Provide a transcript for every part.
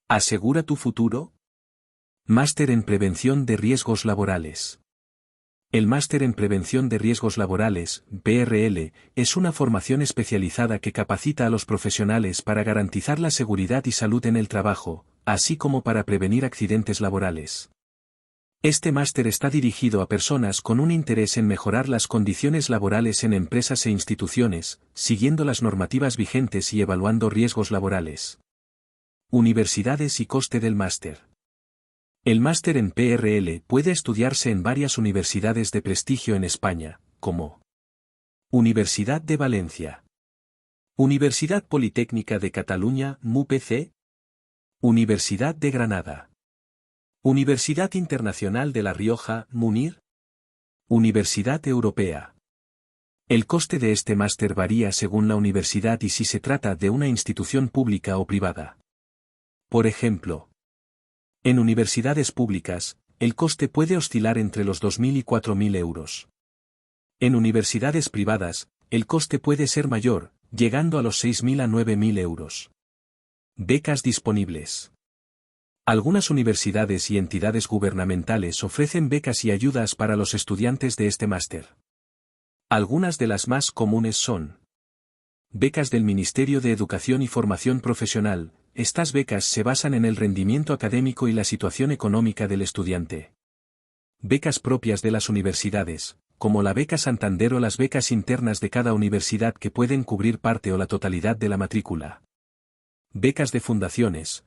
¿Asegura tu futuro? Máster en Prevención de Riesgos Laborales. El Máster en Prevención de Riesgos Laborales, PRL, es una formación especializada que capacita a los profesionales para garantizar la seguridad y salud en el trabajo, así como para prevenir accidentes laborales. Este máster está dirigido a personas con un interés en mejorar las condiciones laborales en empresas e instituciones, siguiendo las normativas vigentes y evaluando riesgos laborales. Universidades y coste del máster. El máster en PRL puede estudiarse en varias universidades de prestigio en España, como Universidad de Valencia, Universidad Politécnica de Cataluña, MUPC, Universidad de Granada, Universidad Internacional de La Rioja, MUNIR, Universidad Europea. El coste de este máster varía según la universidad y si se trata de una institución pública o privada. Por ejemplo, en universidades públicas, el coste puede oscilar entre los 2.000 y 4.000 euros. En universidades privadas, el coste puede ser mayor, llegando a los 6.000 a 9.000 euros. Becas disponibles. Algunas universidades y entidades gubernamentales ofrecen becas y ayudas para los estudiantes de este máster. Algunas de las más comunes son: becas del Ministerio de Educación y Formación Profesional. Estas becas se basan en el rendimiento académico y la situación económica del estudiante. Becas propias de las universidades, como la beca Santander o las becas internas de cada universidad que pueden cubrir parte o la totalidad de la matrícula. Becas de fundaciones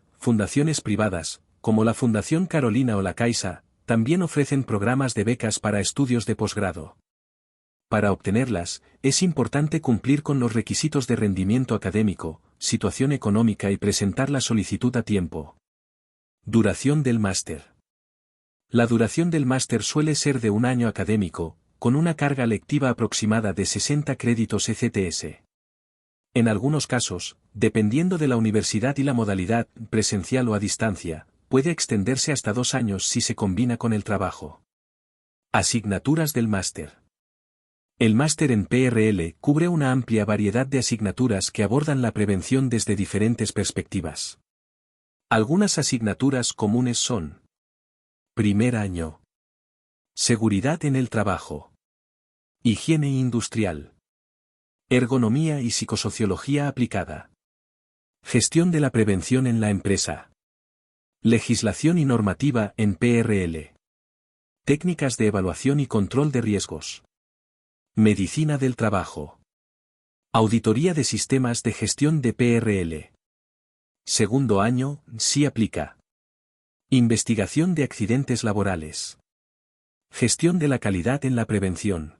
privadas, como la Fundación Carolina o la Caixa, también ofrecen programas de becas para estudios de posgrado. Para obtenerlas, es importante cumplir con los requisitos de rendimiento académico, situación económica y presentar la solicitud a tiempo. Duración del máster. La duración del máster suele ser de un año académico, con una carga lectiva aproximada de 60 créditos ECTS. En algunos casos, dependiendo de la universidad y la modalidad, presencial o a distancia, puede extenderse hasta 2 años si se combina con el trabajo. Asignaturas del máster. El máster en PRL cubre una amplia variedad de asignaturas que abordan la prevención desde diferentes perspectivas. Algunas asignaturas comunes son: primer año, seguridad en el trabajo, higiene industrial, ergonomía y psicosociología aplicada, gestión de la prevención en la empresa, legislación y normativa en PRL, técnicas de evaluación y control de riesgos, medicina del trabajo, auditoría de sistemas de gestión de PRL. Segundo año, sí aplica. Investigación de accidentes laborales. Gestión de la calidad en la prevención.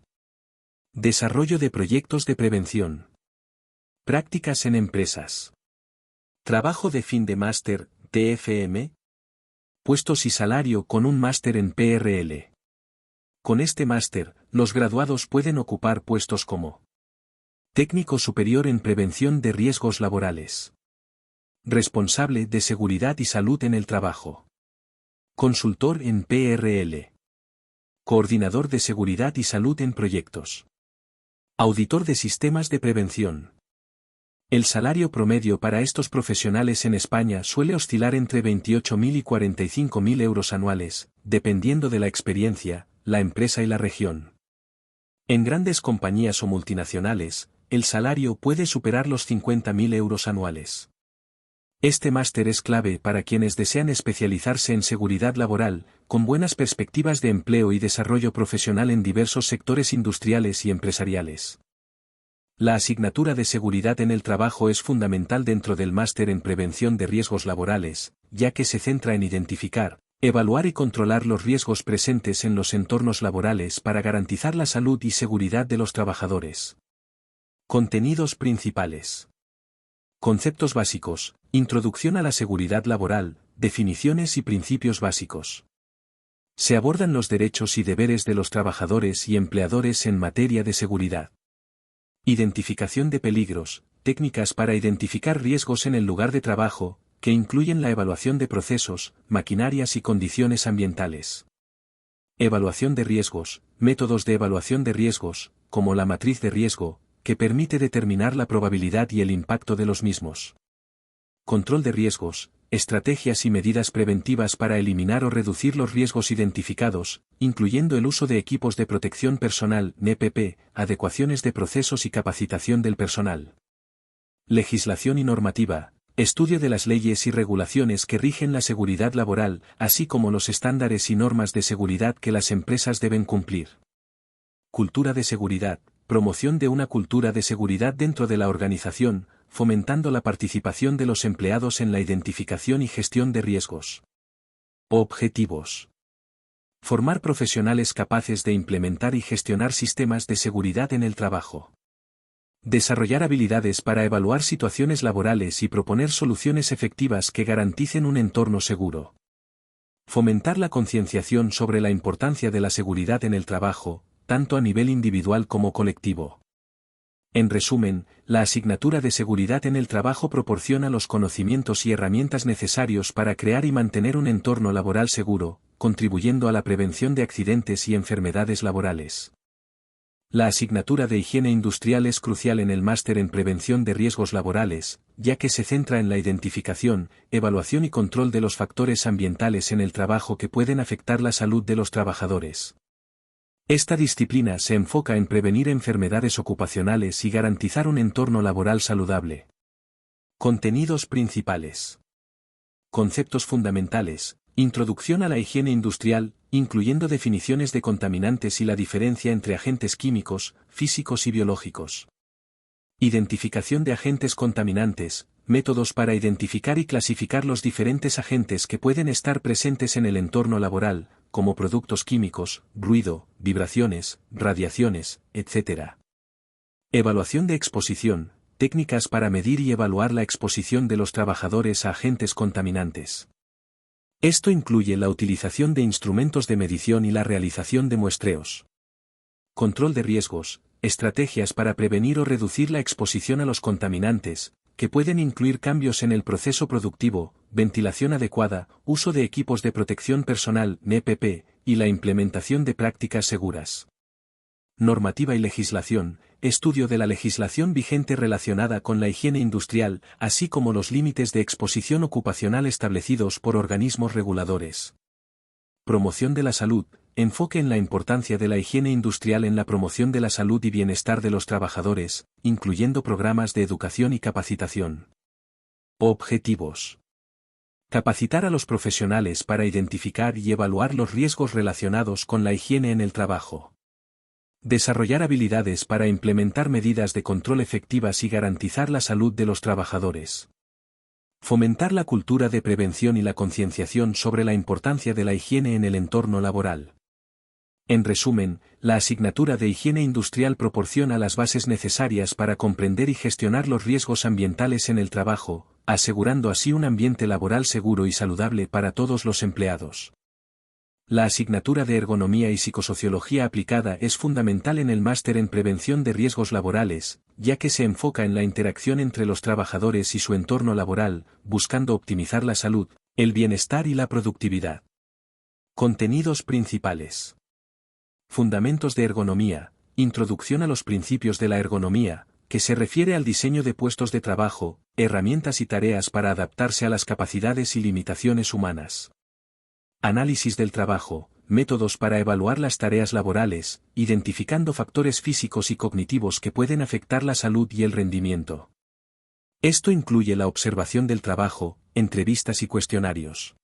Desarrollo de proyectos de prevención. Prácticas en empresas. Trabajo de fin de máster, TFM. Puestos y salario con un máster en PRL. Con este máster, los graduados pueden ocupar puestos como técnico superior en prevención de riesgos laborales, responsable de seguridad y salud en el trabajo, consultor en PRL, coordinador de seguridad y salud en proyectos, auditor de sistemas de prevención. El salario promedio para estos profesionales en España suele oscilar entre 28.000 y 45.000 euros anuales, dependiendo de la experiencia, la empresa y la región. En grandes compañías o multinacionales, el salario puede superar los 50.000 euros anuales. Este máster es clave para quienes desean especializarse en seguridad laboral, con buenas perspectivas de empleo y desarrollo profesional en diversos sectores industriales y empresariales. La asignatura de seguridad en el trabajo es fundamental dentro del máster en prevención de riesgos laborales, ya que se centra en identificar, evaluar y controlar los riesgos presentes en los entornos laborales para garantizar la salud y seguridad de los trabajadores. Contenidos principales. Conceptos básicos, introducción a la seguridad laboral, definiciones y principios básicos. Se abordan los derechos y deberes de los trabajadores y empleadores en materia de seguridad. Identificación de peligros, técnicas para identificar riesgos en el lugar de trabajo, que incluyen la evaluación de procesos, maquinarias y condiciones ambientales. Evaluación de riesgos, métodos de evaluación de riesgos, como la matriz de riesgo, que permite determinar la probabilidad y el impacto de los mismos. Control de riesgos, estrategias y medidas preventivas para eliminar o reducir los riesgos identificados, incluyendo el uso de equipos de protección personal, NPP, adecuaciones de procesos y capacitación del personal. Legislación y normativa, estudio de las leyes y regulaciones que rigen la seguridad laboral, así como los estándares y normas de seguridad que las empresas deben cumplir. Cultura de seguridad, promoción de una cultura de seguridad dentro de la organización, fomentando la participación de los empleados en la identificación y gestión de riesgos. Objetivos. Formar profesionales capaces de implementar y gestionar sistemas de seguridad en el trabajo. Desarrollar habilidades para evaluar situaciones laborales y proponer soluciones efectivas que garanticen un entorno seguro. Fomentar la concienciación sobre la importancia de la seguridad en el trabajo, tanto a nivel individual como colectivo. En resumen, la asignatura de seguridad en el trabajo proporciona los conocimientos y herramientas necesarios para crear y mantener un entorno laboral seguro, contribuyendo a la prevención de accidentes y enfermedades laborales. La asignatura de higiene industrial es crucial en el máster en prevención de riesgos laborales, ya que se centra en la identificación, evaluación y control de los factores ambientales en el trabajo que pueden afectar la salud de los trabajadores. Esta disciplina se enfoca en prevenir enfermedades ocupacionales y garantizar un entorno laboral saludable. Contenidos principales. Conceptos fundamentales. Introducción a la higiene industrial, incluyendo definiciones de contaminantes y la diferencia entre agentes químicos, físicos y biológicos. Identificación de agentes contaminantes, métodos para identificar y clasificar los diferentes agentes que pueden estar presentes en el entorno laboral, como productos químicos, ruido, vibraciones, radiaciones, etc. Evaluación de exposición, técnicas para medir y evaluar la exposición de los trabajadores a agentes contaminantes. Esto incluye la utilización de instrumentos de medición y la realización de muestreos. Control de riesgos, estrategias para prevenir o reducir la exposición a los contaminantes, que pueden incluir cambios en el proceso productivo, ventilación adecuada, uso de equipos de protección personal, NPP, y la implementación de prácticas seguras. Normativa y legislación, estudio de la legislación vigente relacionada con la higiene industrial, así como los límites de exposición ocupacional establecidos por organismos reguladores. Promoción de la salud, enfoque en la importancia de la higiene industrial en la promoción de la salud y bienestar de los trabajadores, incluyendo programas de educación y capacitación. Objetivos. Capacitar a los profesionales para identificar y evaluar los riesgos relacionados con la higiene en el trabajo. Desarrollar habilidades para implementar medidas de control efectivas y garantizar la salud de los trabajadores. Fomentar la cultura de prevención y la concienciación sobre la importancia de la higiene en el entorno laboral. En resumen, la asignatura de higiene industrial proporciona las bases necesarias para comprender y gestionar los riesgos ambientales en el trabajo, asegurando así un ambiente laboral seguro y saludable para todos los empleados. La asignatura de ergonomía y psicosociología aplicada es fundamental en el máster en prevención de riesgos laborales, ya que se enfoca en la interacción entre los trabajadores y su entorno laboral, buscando optimizar la salud, el bienestar y la productividad. Contenidos principales. Fundamentos de ergonomía, introducción a los principios de la ergonomía, que se refiere al diseño de puestos de trabajo, herramientas y tareas para adaptarse a las capacidades y limitaciones humanas. Análisis del trabajo, métodos para evaluar las tareas laborales, identificando factores físicos y cognitivos que pueden afectar la salud y el rendimiento. Esto incluye la observación del trabajo, entrevistas y cuestionarios.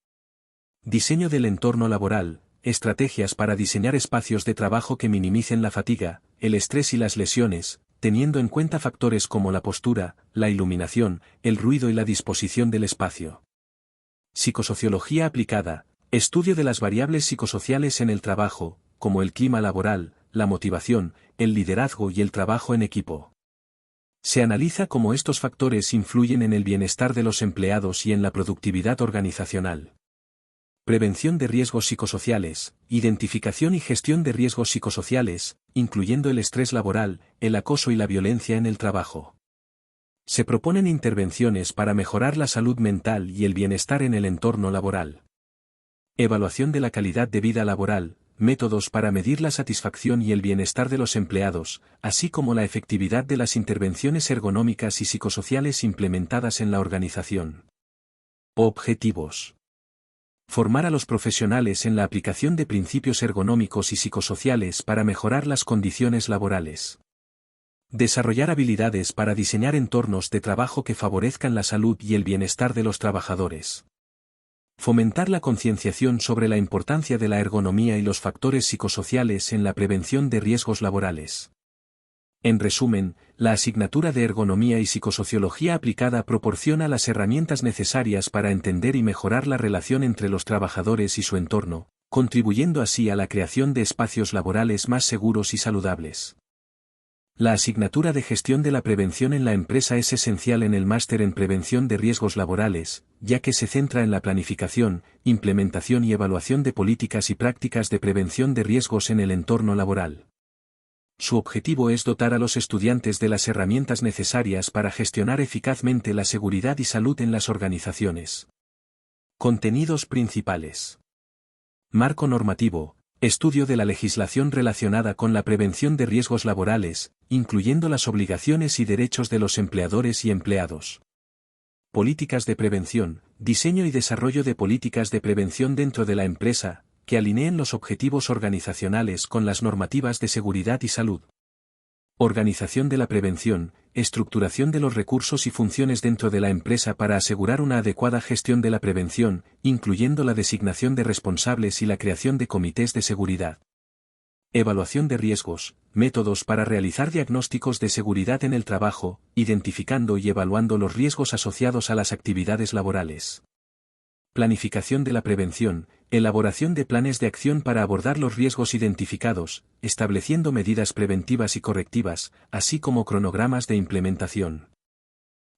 Diseño del entorno laboral, estrategias para diseñar espacios de trabajo que minimicen la fatiga, el estrés y las lesiones, teniendo en cuenta factores como la postura, la iluminación, el ruido y la disposición del espacio. Psicosociología aplicada. Estudio de las variables psicosociales en el trabajo, como el clima laboral, la motivación, el liderazgo y el trabajo en equipo. Se analiza cómo estos factores influyen en el bienestar de los empleados y en la productividad organizacional. Prevención de riesgos psicosociales, identificación y gestión de riesgos psicosociales, incluyendo el estrés laboral, el acoso y la violencia en el trabajo. Se proponen intervenciones para mejorar la salud mental y el bienestar en el entorno laboral. Evaluación de la calidad de vida laboral, métodos para medir la satisfacción y el bienestar de los empleados, así como la efectividad de las intervenciones ergonómicas y psicosociales implementadas en la organización. Objetivos. Formar a los profesionales en la aplicación de principios ergonómicos y psicosociales para mejorar las condiciones laborales. Desarrollar habilidades para diseñar entornos de trabajo que favorezcan la salud y el bienestar de los trabajadores. Fomentar la concienciación sobre la importancia de la ergonomía y los factores psicosociales en la prevención de riesgos laborales. En resumen, la asignatura de Ergonomía y Psicosociología aplicada proporciona las herramientas necesarias para entender y mejorar la relación entre los trabajadores y su entorno, contribuyendo así a la creación de espacios laborales más seguros y saludables. La asignatura de Gestión de la Prevención en la empresa es esencial en el máster en Prevención de Riesgos Laborales, ya que se centra en la planificación, implementación y evaluación de políticas y prácticas de prevención de riesgos en el entorno laboral. Su objetivo es dotar a los estudiantes de las herramientas necesarias para gestionar eficazmente la seguridad y salud en las organizaciones. Contenidos principales. Marco normativo. Estudio de la legislación relacionada con la prevención de riesgos laborales, incluyendo las obligaciones y derechos de los empleadores y empleados. Políticas de prevención. Diseño y desarrollo de políticas de prevención dentro de la empresa, que alineen los objetivos organizacionales con las normativas de seguridad y salud. Organización de la prevención, estructuración de los recursos y funciones dentro de la empresa para asegurar una adecuada gestión de la prevención, incluyendo la designación de responsables y la creación de comités de seguridad. Evaluación de riesgos, métodos para realizar diagnósticos de seguridad en el trabajo, identificando y evaluando los riesgos asociados a las actividades laborales. Planificación de la prevención, elaboración de planes de acción para abordar los riesgos identificados, estableciendo medidas preventivas y correctivas, así como cronogramas de implementación.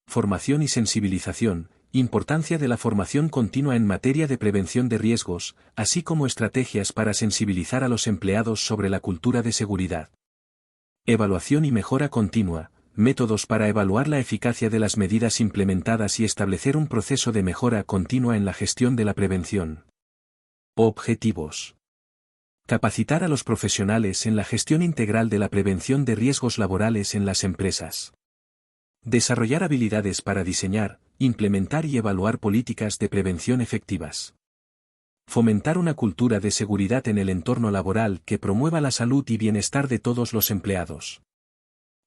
Formación y sensibilización, importancia de la formación continua en materia de prevención de riesgos, así como estrategias para sensibilizar a los empleados sobre la cultura de seguridad. Evaluación y mejora continua. Métodos para evaluar la eficacia de las medidas implementadas y establecer un proceso de mejora continua en la gestión de la prevención. Objetivos. Capacitar a los profesionales en la gestión integral de la prevención de riesgos laborales en las empresas. Desarrollar habilidades para diseñar, implementar y evaluar políticas de prevención efectivas. Fomentar una cultura de seguridad en el entorno laboral que promueva la salud y bienestar de todos los empleados.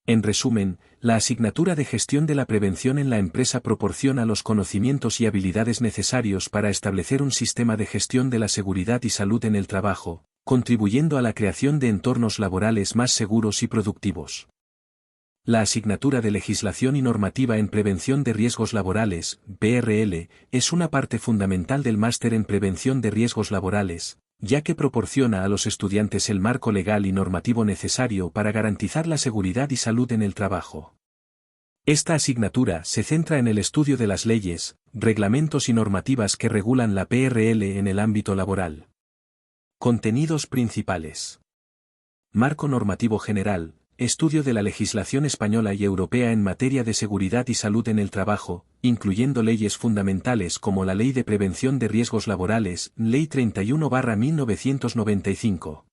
En resumen, la asignatura de Gestión de la Prevención en la empresa proporciona los conocimientos y habilidades necesarios para establecer un sistema de gestión de la seguridad y salud en el trabajo, contribuyendo a la creación de entornos laborales más seguros y productivos. La asignatura de Legislación y Normativa en Prevención de Riesgos Laborales, PRL, es una parte fundamental del máster en Prevención de Riesgos Laborales, ya que proporciona a los estudiantes el marco legal y normativo necesario para garantizar la seguridad y salud en el trabajo. Esta asignatura se centra en el estudio de las leyes, reglamentos y normativas que regulan la PRL en el ámbito laboral. Contenidos principales. Marco normativo general. Estudio de la legislación española y europea en materia de seguridad y salud en el trabajo, incluyendo leyes fundamentales como la Ley de Prevención de Riesgos Laborales, Ley 31/1995.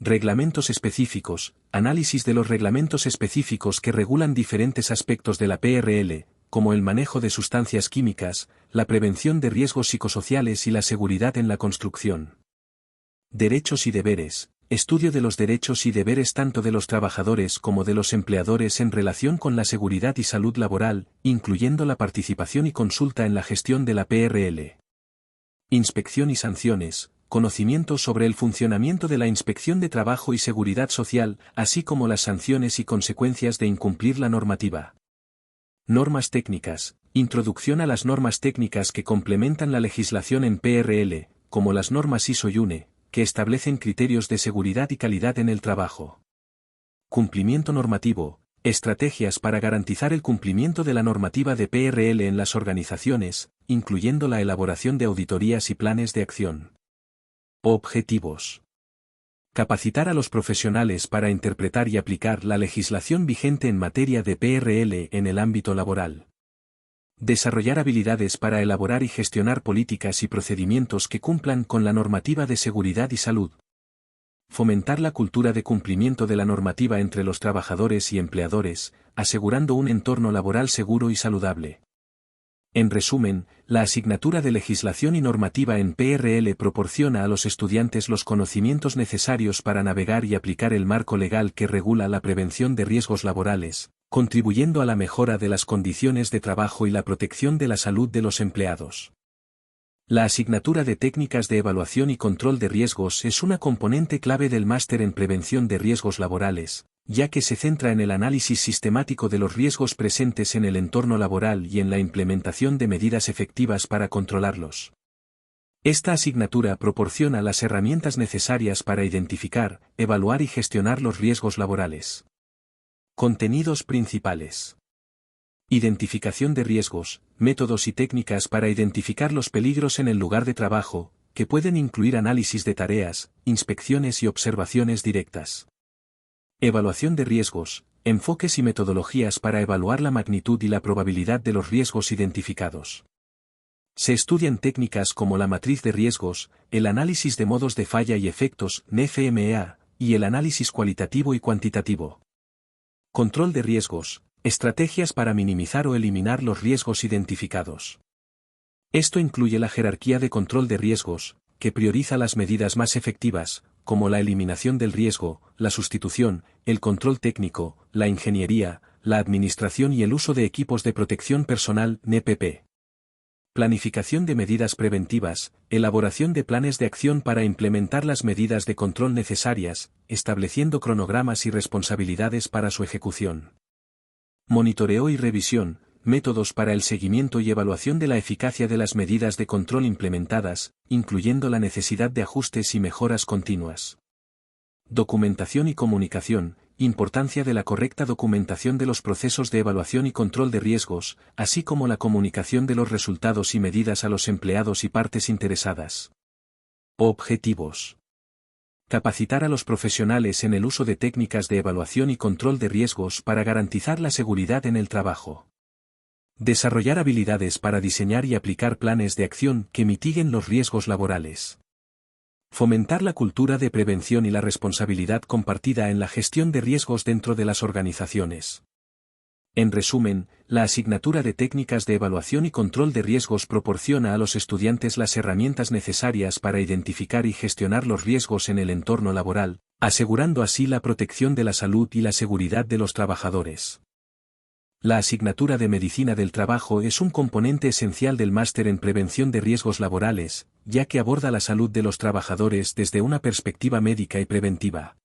Reglamentos específicos, análisis de los reglamentos específicos que regulan diferentes aspectos de la PRL, como el manejo de sustancias químicas, la prevención de riesgos psicosociales y la seguridad en la construcción. Derechos y deberes. Estudio de los derechos y deberes tanto de los trabajadores como de los empleadores en relación con la seguridad y salud laboral, incluyendo la participación y consulta en la gestión de la PRL. Inspección y sanciones. Conocimiento sobre el funcionamiento de la Inspección de Trabajo y Seguridad Social, así como las sanciones y consecuencias de incumplir la normativa. Normas técnicas. Introducción a las normas técnicas que complementan la legislación en PRL, como las normas ISO y UNE, que establecen criterios de seguridad y calidad en el trabajo. Cumplimiento normativo. Estrategias para garantizar el cumplimiento de la normativa de PRL en las organizaciones, incluyendo la elaboración de auditorías y planes de acción. Objetivos. Capacitar a los profesionales para interpretar y aplicar la legislación vigente en materia de PRL en el ámbito laboral. Desarrollar habilidades para elaborar y gestionar políticas y procedimientos que cumplan con la normativa de seguridad y salud. Fomentar la cultura de cumplimiento de la normativa entre los trabajadores y empleadores, asegurando un entorno laboral seguro y saludable. En resumen, la asignatura de Legislación y Normativa en PRL proporciona a los estudiantes los conocimientos necesarios para navegar y aplicar el marco legal que regula la prevención de riesgos laborales, contribuyendo a la mejora de las condiciones de trabajo y la protección de la salud de los empleados. La asignatura de Técnicas de Evaluación y Control de Riesgos es una componente clave del máster en Prevención de Riesgos Laborales, ya que se centra en el análisis sistemático de los riesgos presentes en el entorno laboral y en la implementación de medidas efectivas para controlarlos. Esta asignatura proporciona las herramientas necesarias para identificar, evaluar y gestionar los riesgos laborales. Contenidos principales. Identificación de riesgos, métodos y técnicas para identificar los peligros en el lugar de trabajo, que pueden incluir análisis de tareas, inspecciones y observaciones directas. Evaluación de riesgos, enfoques y metodologías para evaluar la magnitud y la probabilidad de los riesgos identificados. Se estudian técnicas como la matriz de riesgos, el análisis de modos de falla y efectos, NFMEA, y el análisis cualitativo y cuantitativo. Control de riesgos, estrategias para minimizar o eliminar los riesgos identificados. Esto incluye la jerarquía de control de riesgos, que prioriza las medidas más efectivas, como la eliminación del riesgo, la sustitución, el control técnico, la ingeniería, la administración y el uso de equipos de protección personal, NPP. Planificación de medidas preventivas, elaboración de planes de acción para implementar las medidas de control necesarias, estableciendo cronogramas y responsabilidades para su ejecución. Monitoreo y revisión, métodos para el seguimiento y evaluación de la eficacia de las medidas de control implementadas, incluyendo la necesidad de ajustes y mejoras continuas. Documentación y comunicación, importancia de la correcta documentación de los procesos de evaluación y control de riesgos, así como la comunicación de los resultados y medidas a los empleados y partes interesadas. Objetivos. Capacitar a los profesionales en el uso de técnicas de evaluación y control de riesgos para garantizar la seguridad en el trabajo. Desarrollar habilidades para diseñar y aplicar planes de acción que mitiguen los riesgos laborales. Fomentar la cultura de prevención y la responsabilidad compartida en la gestión de riesgos dentro de las organizaciones. En resumen, la asignatura de Técnicas de Evaluación y Control de Riesgos proporciona a los estudiantes las herramientas necesarias para identificar y gestionar los riesgos en el entorno laboral, asegurando así la protección de la salud y la seguridad de los trabajadores. La asignatura de Medicina del Trabajo es un componente esencial del máster en Prevención de Riesgos Laborales, ya que aborda la salud de los trabajadores desde una perspectiva médica y preventiva.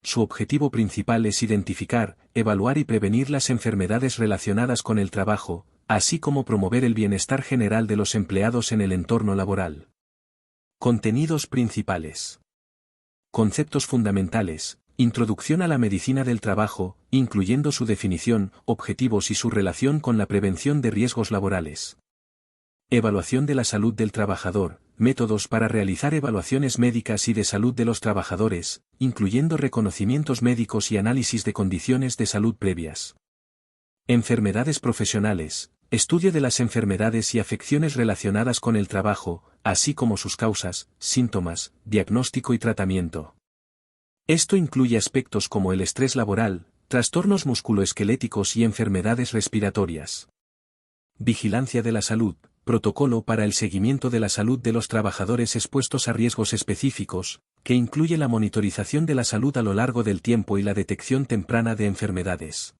Su objetivo principal es identificar, evaluar y prevenir las enfermedades relacionadas con el trabajo, así como promover el bienestar general de los empleados en el entorno laboral. Contenidos principales. Conceptos fundamentales. Introducción a la medicina del trabajo, incluyendo su definición, objetivos y su relación con la prevención de riesgos laborales. Evaluación de la salud del trabajador, métodos para realizar evaluaciones médicas y de salud de los trabajadores, incluyendo reconocimientos médicos y análisis de condiciones de salud previas. Enfermedades profesionales, estudio de las enfermedades y afecciones relacionadas con el trabajo, así como sus causas, síntomas, diagnóstico y tratamiento. Esto incluye aspectos como el estrés laboral, trastornos musculoesqueléticos y enfermedades respiratorias. Vigilancia de la salud, protocolo para el seguimiento de la salud de los trabajadores expuestos a riesgos específicos, que incluye la monitorización de la salud a lo largo del tiempo y la detección temprana de enfermedades.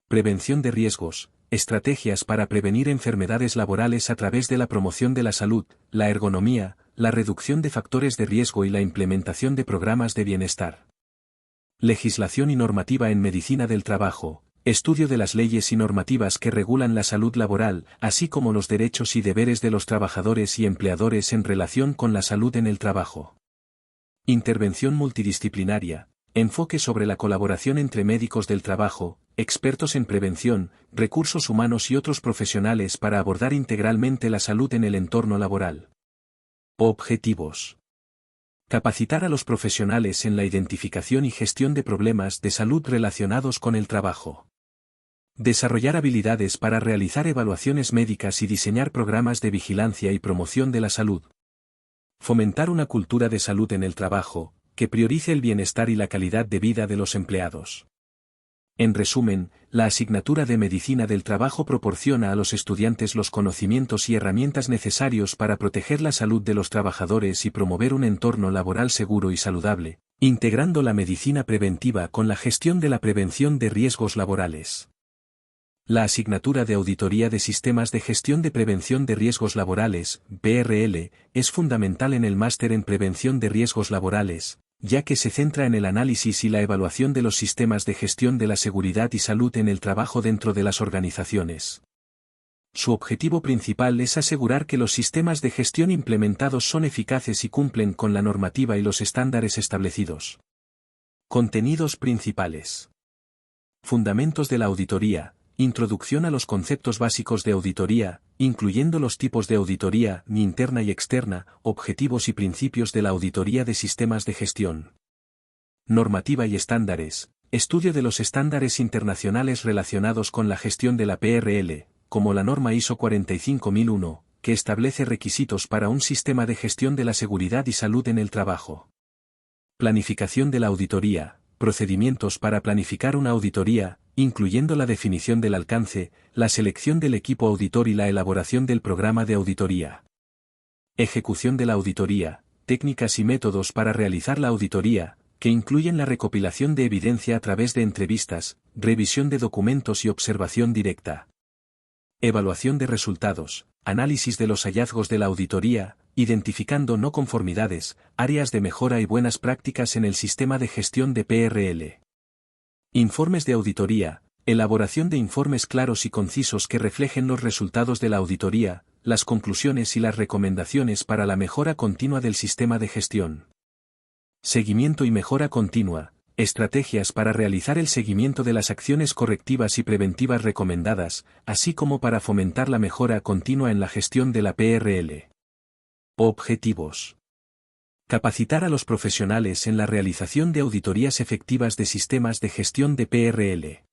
Prevención de riesgos, estrategias para prevenir enfermedades laborales a través de la promoción de la salud, la ergonomía, la reducción de factores de riesgo y la implementación de programas de bienestar. Legislación y normativa en medicina del trabajo, estudio de las leyes y normativas que regulan la salud laboral, así como los derechos y deberes de los trabajadores y empleadores en relación con la salud en el trabajo. Intervención multidisciplinaria, enfoque sobre la colaboración entre médicos del trabajo, expertos en prevención, recursos humanos y otros profesionales para abordar integralmente la salud en el entorno laboral. Objetivos. Capacitar a los profesionales en la identificación y gestión de problemas de salud relacionados con el trabajo. Desarrollar habilidades para realizar evaluaciones médicas y diseñar programas de vigilancia y promoción de la salud. Fomentar una cultura de salud en el trabajo, que priorice el bienestar y la calidad de vida de los empleados. En resumen, la asignatura de Medicina del Trabajo proporciona a los estudiantes los conocimientos y herramientas necesarios para proteger la salud de los trabajadores y promover un entorno laboral seguro y saludable, integrando la medicina preventiva con la gestión de la prevención de riesgos laborales. La asignatura de Auditoría de Sistemas de Gestión de Prevención de Riesgos Laborales, BRL, es fundamental en el Máster en Prevención de Riesgos Laborales, ya que se centra en el análisis y la evaluación de los sistemas de gestión de la seguridad y salud en el trabajo dentro de las organizaciones. Su objetivo principal es asegurar que los sistemas de gestión implementados son eficaces y cumplen con la normativa y los estándares establecidos. Contenidos principales. Fundamentos de la auditoría. Introducción a los conceptos básicos de auditoría, incluyendo los tipos de auditoría, interna y externa, objetivos y principios de la auditoría de sistemas de gestión. Normativa y estándares, estudio de los estándares internacionales relacionados con la gestión de la PRL, como la norma ISO 45001, que establece requisitos para un sistema de gestión de la seguridad y salud en el trabajo. Planificación de la auditoría, procedimientos para planificar una auditoría, incluyendo la definición del alcance, la selección del equipo auditor y la elaboración del programa de auditoría. Ejecución de la auditoría, técnicas y métodos para realizar la auditoría, que incluyen la recopilación de evidencia a través de entrevistas, revisión de documentos y observación directa. Evaluación de resultados, análisis de los hallazgos de la auditoría, identificando no conformidades, áreas de mejora y buenas prácticas en el sistema de gestión de PRL. Informes de auditoría, elaboración de informes claros y concisos que reflejen los resultados de la auditoría, las conclusiones y las recomendaciones para la mejora continua del sistema de gestión. Seguimiento y mejora continua, estrategias para realizar el seguimiento de las acciones correctivas y preventivas recomendadas, así como para fomentar la mejora continua en la gestión de la PRL. Objetivos. Capacitar a los profesionales en la realización de auditorías efectivas de sistemas de gestión de PRL.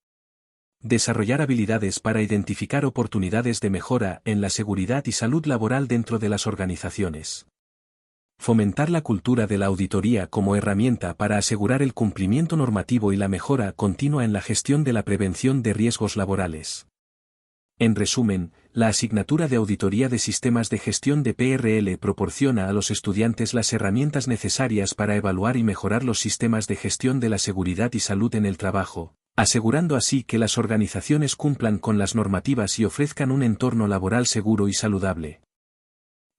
Desarrollar habilidades para identificar oportunidades de mejora en la seguridad y salud laboral dentro de las organizaciones. Fomentar la cultura de la auditoría como herramienta para asegurar el cumplimiento normativo y la mejora continua en la gestión de la prevención de riesgos laborales. En resumen, la asignatura de Auditoría de Sistemas de Gestión de PRL proporciona a los estudiantes las herramientas necesarias para evaluar y mejorar los sistemas de gestión de la seguridad y salud en el trabajo, asegurando así que las organizaciones cumplan con las normativas y ofrezcan un entorno laboral seguro y saludable.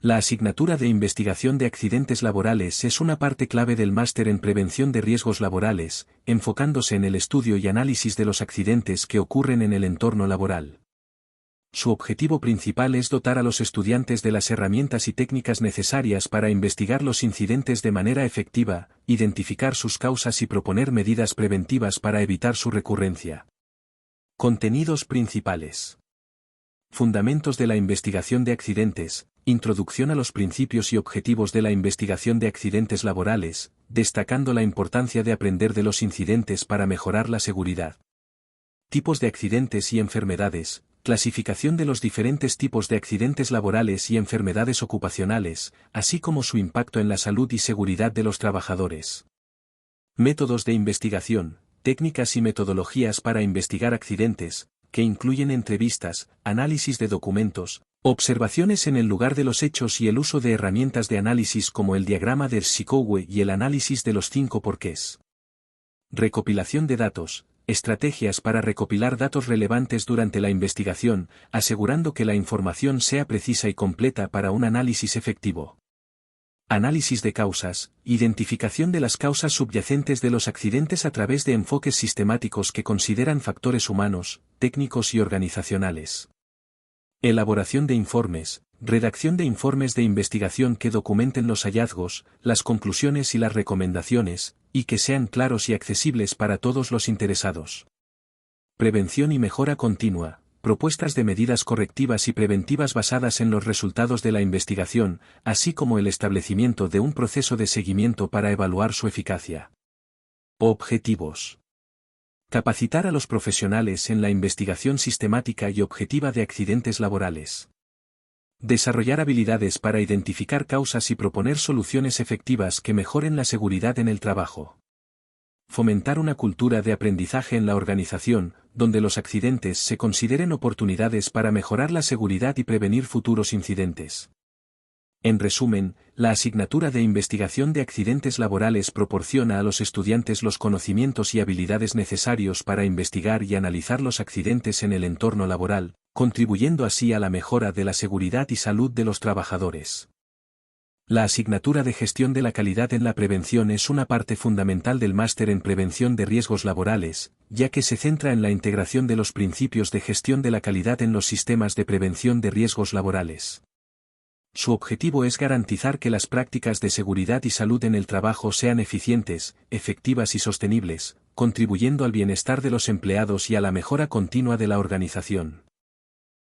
La asignatura de Investigación de Accidentes Laborales es una parte clave del Máster en Prevención de Riesgos Laborales, enfocándose en el estudio y análisis de los accidentes que ocurren en el entorno laboral. Su objetivo principal es dotar a los estudiantes de las herramientas y técnicas necesarias para investigar los incidentes de manera efectiva, identificar sus causas y proponer medidas preventivas para evitar su recurrencia. Contenidos principales. Fundamentos de la investigación de accidentes, introducción a los principios y objetivos de la investigación de accidentes laborales, destacando la importancia de aprender de los incidentes para mejorar la seguridad. Tipos de accidentes y enfermedades, clasificación de los diferentes tipos de accidentes laborales y enfermedades ocupacionales, así como su impacto en la salud y seguridad de los trabajadores. Métodos de investigación, técnicas y metodologías para investigar accidentes, que incluyen entrevistas, análisis de documentos, observaciones en el lugar de los hechos y el uso de herramientas de análisis como el diagrama de Shikoue y el análisis de los 5 porqués. Recopilación de datos, estrategias para recopilar datos relevantes durante la investigación, asegurando que la información sea precisa y completa para un análisis efectivo. Análisis de causas, identificación de las causas subyacentes de los accidentes a través de enfoques sistemáticos que consideran factores humanos, técnicos y organizacionales. Elaboración de informes, redacción de informes de investigación que documenten los hallazgos, las conclusiones y las recomendaciones, y que sean claros y accesibles para todos los interesados. Prevención y mejora continua, propuestas de medidas correctivas y preventivas basadas en los resultados de la investigación, así como el establecimiento de un proceso de seguimiento para evaluar su eficacia. Objetivos. Capacitar a los profesionales en la investigación sistemática y objetiva de accidentes laborales. Desarrollar habilidades para identificar causas y proponer soluciones efectivas que mejoren la seguridad en el trabajo. Fomentar una cultura de aprendizaje en la organización, donde los accidentes se consideren oportunidades para mejorar la seguridad y prevenir futuros incidentes. En resumen, la asignatura de investigación de accidentes laborales proporciona a los estudiantes los conocimientos y habilidades necesarios para investigar y analizar los accidentes en el entorno laboral, contribuyendo así a la mejora de la seguridad y salud de los trabajadores. La asignatura de gestión de la calidad en la prevención es una parte fundamental del máster en prevención de riesgos laborales, ya que se centra en la integración de los principios de gestión de la calidad en los sistemas de prevención de riesgos laborales. Su objetivo es garantizar que las prácticas de seguridad y salud en el trabajo sean eficientes, efectivas y sostenibles, contribuyendo al bienestar de los empleados y a la mejora continua de la organización.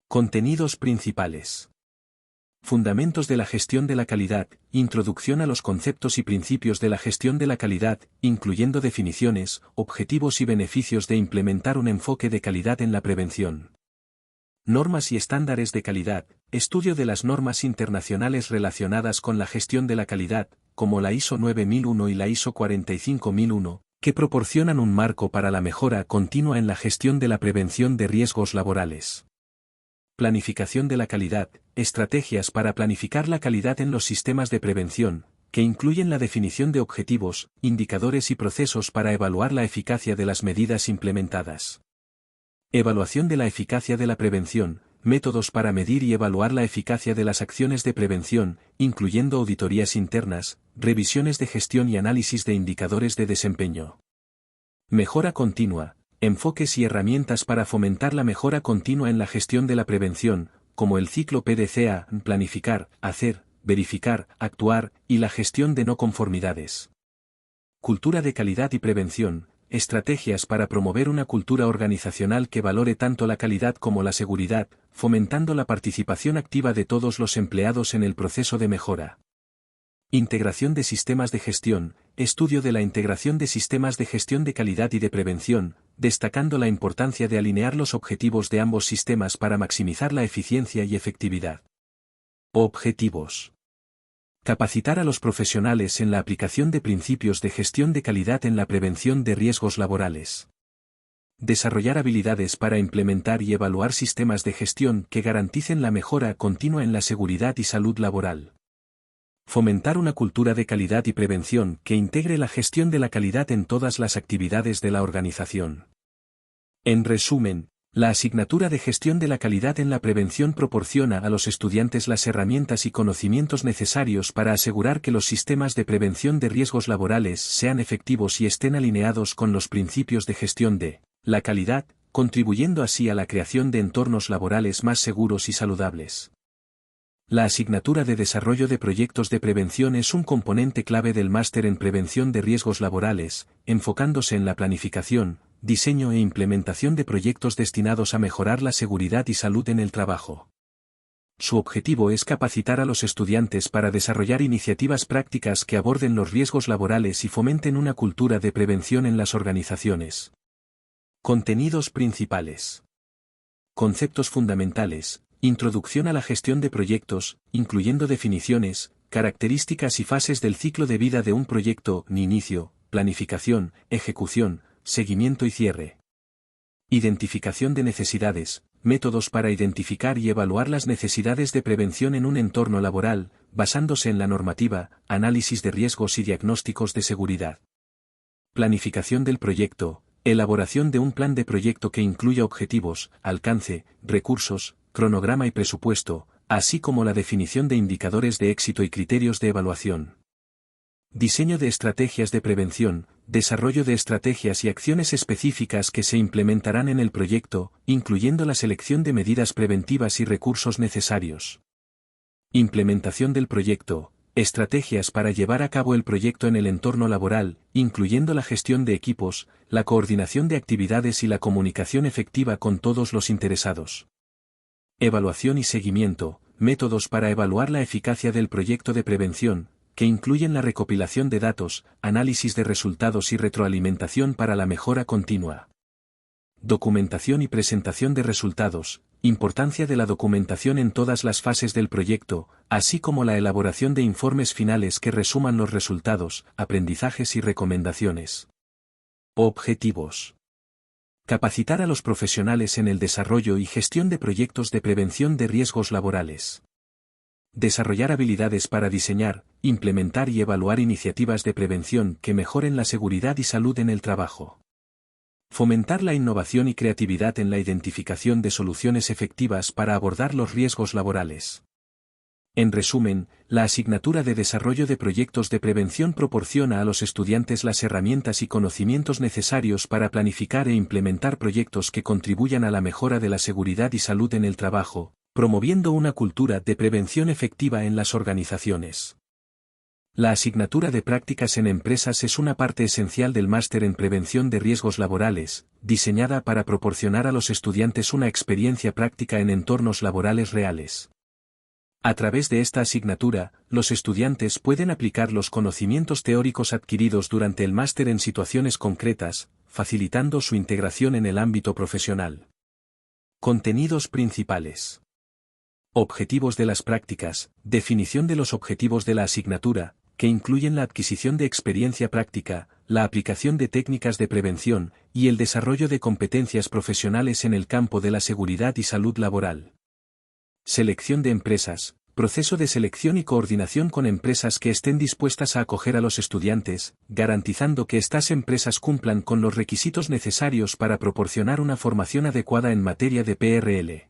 Contenidos principales. Fundamentos de la gestión de la calidad, introducción a los conceptos y principios de la gestión de la calidad, incluyendo definiciones, objetivos y beneficios de implementar un enfoque de calidad en la prevención. Normas y estándares de calidad, estudio de las normas internacionales relacionadas con la gestión de la calidad, como la ISO 9001 y la ISO 45001, que proporcionan un marco para la mejora continua en la gestión de la prevención de riesgos laborales. Planificación de la calidad, estrategias para planificar la calidad en los sistemas de prevención, que incluyen la definición de objetivos, indicadores y procesos para evaluar la eficacia de las medidas implementadas. Evaluación de la eficacia de la prevención, métodos para medir y evaluar la eficacia de las acciones de prevención, incluyendo auditorías internas, revisiones de gestión y análisis de indicadores de desempeño. Mejora continua. Enfoques y herramientas para fomentar la mejora continua en la gestión de la prevención, como el ciclo PDCA, planificar, hacer, verificar, actuar, y la gestión de no conformidades. Cultura de calidad y prevención, estrategias para promover una cultura organizacional que valore tanto la calidad como la seguridad, fomentando la participación activa de todos los empleados en el proceso de mejora. Integración de sistemas de gestión, estudio de la integración de sistemas de gestión de calidad y de prevención, destacando la importancia de alinear los objetivos de ambos sistemas para maximizar la eficiencia y efectividad. Objetivos. Capacitar a los profesionales en la aplicación de principios de gestión de calidad en la prevención de riesgos laborales. Desarrollar habilidades para implementar y evaluar sistemas de gestión que garanticen la mejora continua en la seguridad y salud laboral. Fomentar una cultura de calidad y prevención que integre la gestión de la calidad en todas las actividades de la organización. En resumen, la asignatura de gestión de la calidad en la prevención proporciona a los estudiantes las herramientas y conocimientos necesarios para asegurar que los sistemas de prevención de riesgos laborales sean efectivos y estén alineados con los principios de gestión de la calidad, contribuyendo así a la creación de entornos laborales más seguros y saludables. La asignatura de desarrollo de proyectos de prevención es un componente clave del máster en prevención de riesgos laborales, enfocándose en la planificación, diseño e implementación de proyectos destinados a mejorar la seguridad y salud en el trabajo. Su objetivo es capacitar a los estudiantes para desarrollar iniciativas prácticas que aborden los riesgos laborales y fomenten una cultura de prevención en las organizaciones. Contenidos principales. Conceptos fundamentales. Introducción a la gestión de proyectos, incluyendo definiciones, características y fases del ciclo de vida de un proyecto, inicio, planificación, ejecución, seguimiento y cierre. Identificación de necesidades, métodos para identificar y evaluar las necesidades de prevención en un entorno laboral, basándose en la normativa, análisis de riesgos y diagnósticos de seguridad. Planificación del proyecto, elaboración de un plan de proyecto que incluya objetivos, alcance, recursos, cronograma y presupuesto, así como la definición de indicadores de éxito y criterios de evaluación. Diseño de estrategias de prevención, desarrollo de estrategias y acciones específicas que se implementarán en el proyecto, incluyendo la selección de medidas preventivas y recursos necesarios. Implementación del proyecto, estrategias para llevar a cabo el proyecto en el entorno laboral, incluyendo la gestión de equipos, la coordinación de actividades y la comunicación efectiva con todos los interesados. Evaluación y seguimiento, métodos para evaluar la eficacia del proyecto de prevención, que incluyen la recopilación de datos, análisis de resultados y retroalimentación para la mejora continua. Documentación y presentación de resultados, importancia de la documentación en todas las fases del proyecto, así como la elaboración de informes finales que resuman los resultados, aprendizajes y recomendaciones. Objetivos. Capacitar a los profesionales en el desarrollo y gestión de proyectos de prevención de riesgos laborales. Desarrollar habilidades para diseñar, implementar y evaluar iniciativas de prevención que mejoren la seguridad y salud en el trabajo. Fomentar la innovación y creatividad en la identificación de soluciones efectivas para abordar los riesgos laborales. En resumen, la asignatura de desarrollo de proyectos de prevención proporciona a los estudiantes las herramientas y conocimientos necesarios para planificar e implementar proyectos que contribuyan a la mejora de la seguridad y salud en el trabajo, promoviendo una cultura de prevención efectiva en las organizaciones. La asignatura de prácticas en empresas es una parte esencial del máster en prevención de riesgos laborales, diseñada para proporcionar a los estudiantes una experiencia práctica en entornos laborales reales. A través de esta asignatura, los estudiantes pueden aplicar los conocimientos teóricos adquiridos durante el máster en situaciones concretas, facilitando su integración en el ámbito profesional. Contenidos principales. Objetivos de las prácticas. Definición de los objetivos de la asignatura, que incluyen la adquisición de experiencia práctica, la aplicación de técnicas de prevención, y el desarrollo de competencias profesionales en el campo de la seguridad y salud laboral. Selección de empresas. Proceso de selección y coordinación con empresas que estén dispuestas a acoger a los estudiantes, garantizando que estas empresas cumplan con los requisitos necesarios para proporcionar una formación adecuada en materia de PRL.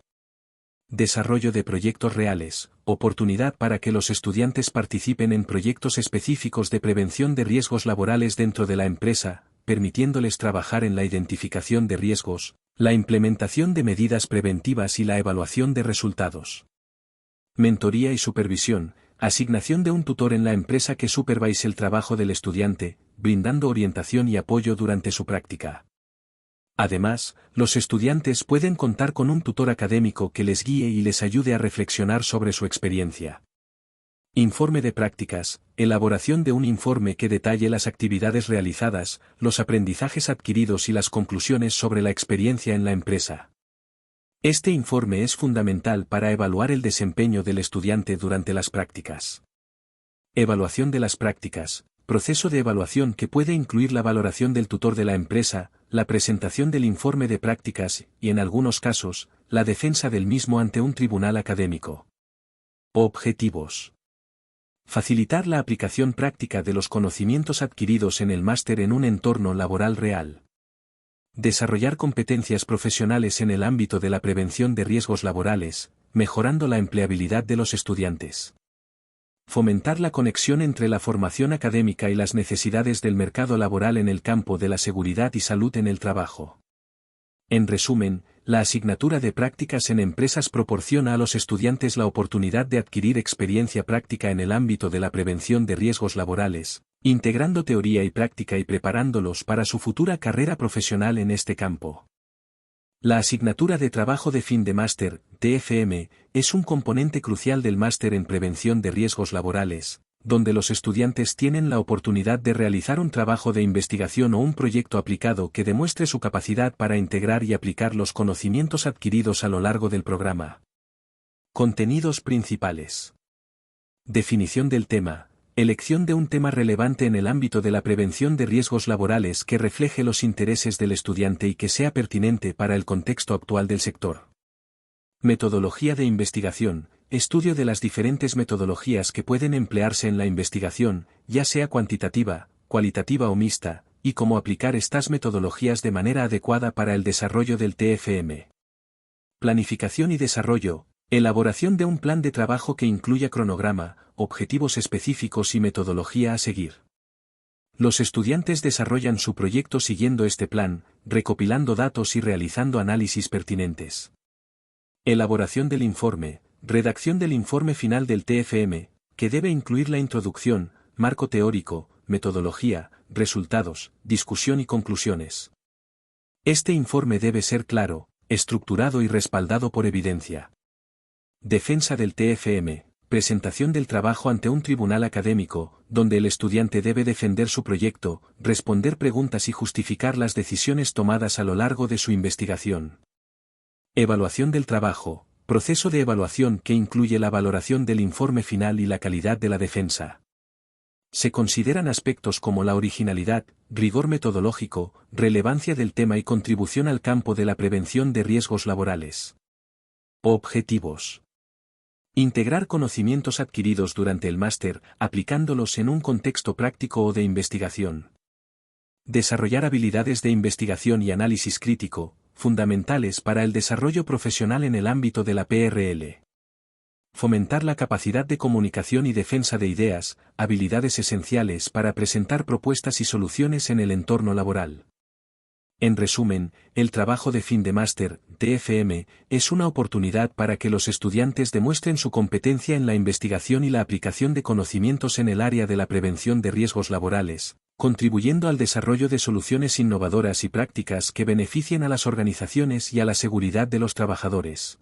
Desarrollo de proyectos reales. Oportunidad para que los estudiantes participen en proyectos específicos de prevención de riesgos laborales dentro de la empresa, permitiéndoles trabajar en la identificación de riesgos, la implementación de medidas preventivas y la evaluación de resultados. Mentoría y supervisión. Asignación de un tutor en la empresa que supervise el trabajo del estudiante, brindando orientación y apoyo durante su práctica. Además, los estudiantes pueden contar con un tutor académico que les guíe y les ayude a reflexionar sobre su experiencia. Informe de prácticas. Elaboración de un informe que detalle las actividades realizadas, los aprendizajes adquiridos y las conclusiones sobre la experiencia en la empresa. Este informe es fundamental para evaluar el desempeño del estudiante durante las prácticas. Evaluación de las prácticas. Proceso de evaluación que puede incluir la valoración del tutor de la empresa, la presentación del informe de prácticas y, en algunos casos, la defensa del mismo ante un tribunal académico. Objetivos. Facilitar la aplicación práctica de los conocimientos adquiridos en el máster en un entorno laboral real. Desarrollar competencias profesionales en el ámbito de la prevención de riesgos laborales, mejorando la empleabilidad de los estudiantes. Fomentar la conexión entre la formación académica y las necesidades del mercado laboral en el campo de la seguridad y salud en el trabajo. En resumen, la asignatura de prácticas en empresas proporciona a los estudiantes la oportunidad de adquirir experiencia práctica en el ámbito de la prevención de riesgos laborales, integrando teoría y práctica y preparándolos para su futura carrera profesional en este campo. La asignatura de trabajo de fin de máster, TFM, es un componente crucial del máster en prevención de riesgos laborales, donde los estudiantes tienen la oportunidad de realizar un trabajo de investigación o un proyecto aplicado que demuestre su capacidad para integrar y aplicar los conocimientos adquiridos a lo largo del programa. Contenidos principales. Definición del tema. Elección de un tema relevante en el ámbito de la prevención de riesgos laborales que refleje los intereses del estudiante y que sea pertinente para el contexto actual del sector. Metodología de investigación. Estudio de las diferentes metodologías que pueden emplearse en la investigación, ya sea cuantitativa, cualitativa o mixta, y cómo aplicar estas metodologías de manera adecuada para el desarrollo del TFM. Planificación y desarrollo. Elaboración de un plan de trabajo que incluya cronograma, objetivos específicos y metodología a seguir. Los estudiantes desarrollan su proyecto siguiendo este plan, recopilando datos y realizando análisis pertinentes. Elaboración del informe. Redacción del informe final del TFM, que debe incluir la introducción, marco teórico, metodología, resultados, discusión y conclusiones. Este informe debe ser claro, estructurado y respaldado por evidencia. Defensa del TFM. Presentación del trabajo ante un tribunal académico, donde el estudiante debe defender su proyecto, responder preguntas y justificar las decisiones tomadas a lo largo de su investigación. Evaluación del trabajo. Proceso de evaluación que incluye la valoración del informe final y la calidad de la defensa. Se consideran aspectos como la originalidad, rigor metodológico, relevancia del tema y contribución al campo de la prevención de riesgos laborales. Objetivos. Integrar conocimientos adquiridos durante el máster, aplicándolos en un contexto práctico o de investigación. Desarrollar habilidades de investigación y análisis crítico, fundamentales para el desarrollo profesional en el ámbito de la PRL. Fomentar la capacidad de comunicación y defensa de ideas, habilidades esenciales para presentar propuestas y soluciones en el entorno laboral. En resumen, el trabajo de fin de máster, TFM, es una oportunidad para que los estudiantes demuestren su competencia en la investigación y la aplicación de conocimientos en el área de la prevención de riesgos laborales, contribuyendo al desarrollo de soluciones innovadoras y prácticas que beneficien a las organizaciones y a la seguridad de los trabajadores.